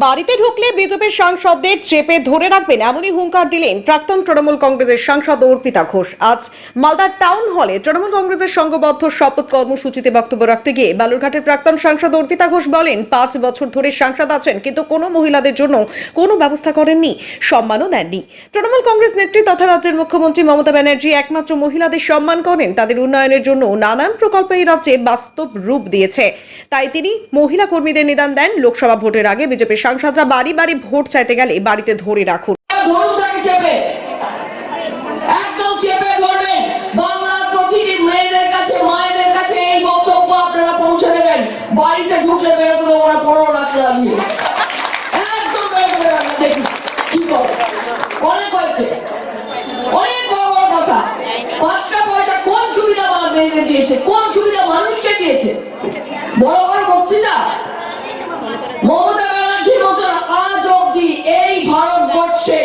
বাড়িতে ঢুকলে বিজেপির সাংসদদের চেপে ধরে রাখবেন এমনই হুঙ্কার দিলেন প্রাক্তন তৃণমূল কংগ্রেসের সাংসদ অর্পিতা ঘোষ। আজ মালদার টাউন হলে তৃণমূল কংগ্রেসের সংঘবদ্ধ শপথ কর্মসূচিতে বক্তব্য রাখতে গিয়ে বালুরঘাটের প্রাক্তন সাংসদ অর্পিতা ঘোষ বলেন, 5 বছর ধরে সাংসদ আছেন কিন্তু কোনো মহিলাদের জন্য কোনো ব্যবস্থা করেননি, সম্মানও দেননি। তৃণমূল কংগ্রেস নেত্রী তথা রাজ্যের মুখ্যমন্ত্রী মমতা ব্যানার্জি একমাত্র মহিলাদের সম্মান করেন, তাদের উন্নয়নের জন্য নানান প্রকল্প এই রাজ্যে বাস্তব রূপ দিয়েছে। তাই তিনি মহিলা কর্মীদের নিদান দেন, লোকসভা ভোটের আগে বিজেপির সাংসদরা বাড়ি বাড়ি ভোট চাইতে গেলে বাড়িতে ধরে রাখুন। বাংলার প্রতিটি মেয়েদের কাছে, মায়েদের কাছে এই বক্তব্য আপনারা পৌঁছে দেবেন। বাড়িতে ঢুকলে বেরোতে দেবো না 15 লাখ টাকা দিয়ে, একদম বেরোতে দেবেন না। দেখি কি করে, অনেক হয়েছে, অনেক বড় বড় কথা। 5টা পয়সা কোন সুবিধা আমার মেয়েদের দিয়েছে, কোন সুবিধা মানুষকে দিয়েছে? বড় বড় বক্তৃতা। মমতা ব্যানার্জির মতন আজ অব্দি এই ভারতবর্ষে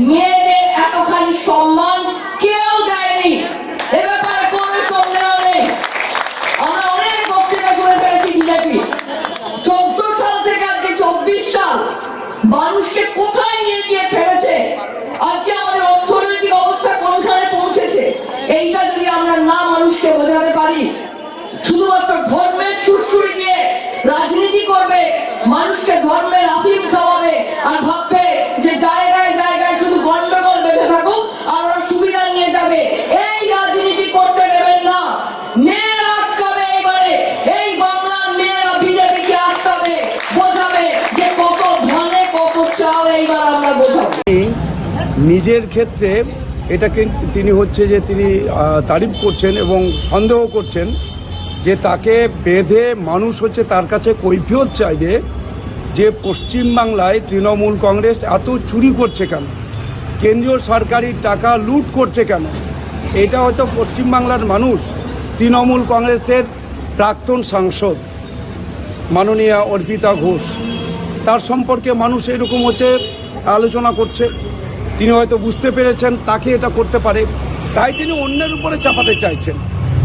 মেয়েদের এতখানি সম্মান কেউ দেয়নি, এ ব্যাপারে কোনো সন্দেহ নেই। আমরা অনেক বক্তৃতা শুনে ফেলেছি বিজেপি। 14 সাল থেকে আজকে 24 সাল মানুষকে কোথায় নিয়ে গিয়ে ফেলেছে, আজকে আমাদের অর্থনৈতিক অবস্থা কোনখানে পৌঁছেছে, এইটা যদি আমরা না মানুষকে বোঝাতে পারি, শুধুমাত্র ধর্মের সুরসুরি দিয়ে রাজনীতি করবে, মানুষকে ধর্মের আফিম খাওয়াবে আর ভাববে যে জায়গায় জায়গায় শুধু গন্ডগোল বেঁধে থাকুক আর ওরা সুবিধা নিয়ে যাবে, এই রাজনীতি করতে দেবেন না। মেয়েরা আটকাবে, এবারে এই বাংলার মেয়েরা বিজেপিকে আটকাবে, বোঝাবে যে কত ধানে কত চাল, এইবার আমরা বোঝাবো। নিজের ক্ষেত্রে এটাকে তিনি হচ্ছে যে তিনি তারিফ করছেন এবং সন্দেহ করছেন যে তাকে বেঁধে মানুষ হচ্ছে তার কাছে কৈফিয়ত চাইবে যে পশ্চিমবাংলায় তৃণমূল কংগ্রেস এত চুরি করছে কেন, কেন্দ্রীয় সরকারি টাকা লুট করছে কেন। এটা হয়তো পশ্চিমবাংলার মানুষ তৃণমূল কংগ্রেসের প্রাক্তন সাংসদ মাননীয়া অর্পিতা ঘোষ, তার সম্পর্কে মানুষ এরকম হচ্ছে আলোচনা করছে। তিনি হয়তো বুঝতে পেরেছেন তাকে এটা করতে পারে, তাই তিনি অন্যের উপরে চাপাতে চাইছেন।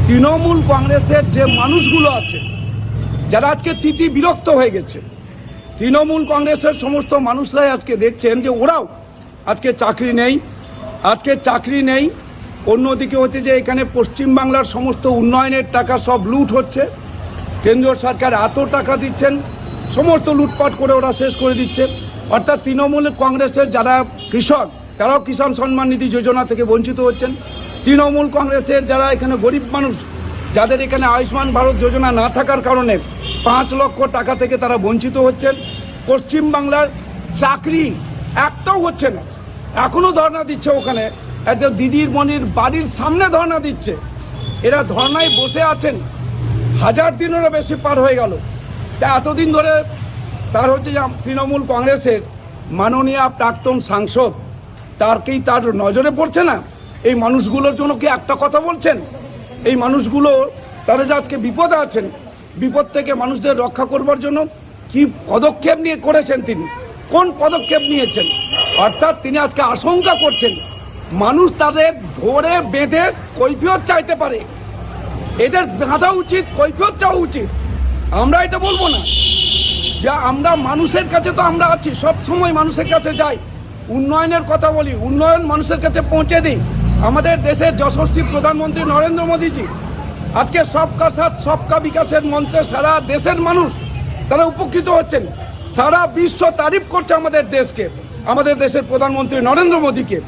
তৃণমূল কংগ্রেসের যে মানুষগুলো আছে যারা আজকে তিতি বিরক্ত হয়ে গেছে, তৃণমূল কংগ্রেসের সমস্ত মানুষরাই আজকে দেখছেন যে ওরাও আজকে চাকরি নেই। অন্যদিকে হচ্ছে যে এখানে পশ্চিমবাংলার সমস্ত উন্নয়নের টাকা সব লুট হচ্ছে, কেন্দ্রীয় সরকার এত টাকা দিচ্ছেন, সমস্ত লুটপাট করে ওরা শেষ করে দিচ্ছে। অর্থাৎ তৃণমূল কংগ্রেসের যারা কৃষক তারাও কিষাণ সম্মান নিধি যোজনা থেকে বঞ্চিত হচ্ছেন। তৃণমূল কংগ্রেসের যারা এখানে গরিব মানুষ, যাদের এখানে আয়ুষ্মান ভারত যোজনা না থাকার কারণে 5 লক্ষ টাকা থেকে তারা বঞ্চিত হচ্ছেন। পশ্চিমবাংলার চাকরি একটাও হচ্ছে না, এখনও ধর্ণা দিচ্ছে, ওখানে একজন দিদির মনির বাড়ির সামনে ধর্ণা দিচ্ছে। এরা ধর্নায় বসে আছেন 1000 দিনেরও বেশি পার হয়ে গেল। তা এতদিন ধরে তার হচ্ছে যে তৃণমূল কংগ্রেসের মাননীয় প্রাক্তন সাংসদ, তার নজরে পড়ছে না? এই মানুষগুলোর জন্য কি একটা কথা বলছেন? এই মানুষগুলো তারা যে আজকে বিপদে আছেন, বিপদ থেকে মানুষদের রক্ষা করবার জন্য কি পদক্ষেপ নিয়ে করেছেন, তিনি কোন পদক্ষেপ নিয়েছেন? অর্থাৎ তিনি আজকে আশঙ্কা করছেন মানুষ তাদের ধরে বেঁধে কৈফিয়ত চাইতে পারে, এদের বাঁধা উচিত, কৈফিয়ত চাওয়া উচিত। আমরা এটা বলবো না যে আমরা মানুষের কাছে, তো আমরা আছি সব সময়, মানুষের কাছে যাই, উন্নয়নের কথা বলি, উন্নয়ন মানুষের কাছে পৌঁছে দিই। আমাদের দেশের যশস্বী প্রধানমন্ত্রী নরেন্দ্র মোদীজি আজকে সবকা সাথ সবকা বিকাশের মন্ত্রে সারা দেশের মানুষ তারা উপকৃত হচ্ছেন, সারা বিশ্ব তারিফ করছে আমাদের দেশকে, আমাদের দেশের প্রধানমন্ত্রী নরেন্দ্র মোদীকে।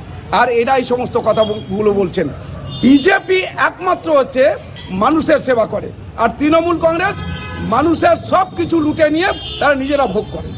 আর এরা এই সমস্ত কথাগুলো বলছেন। বিজেপি একমাত্র হচ্ছে মানুষের সেবা করে, আর তৃণমূল কংগ্রেস মানুষের সব কিছু লুটে নিয়ে তারা নিজেরা ভোগ করে।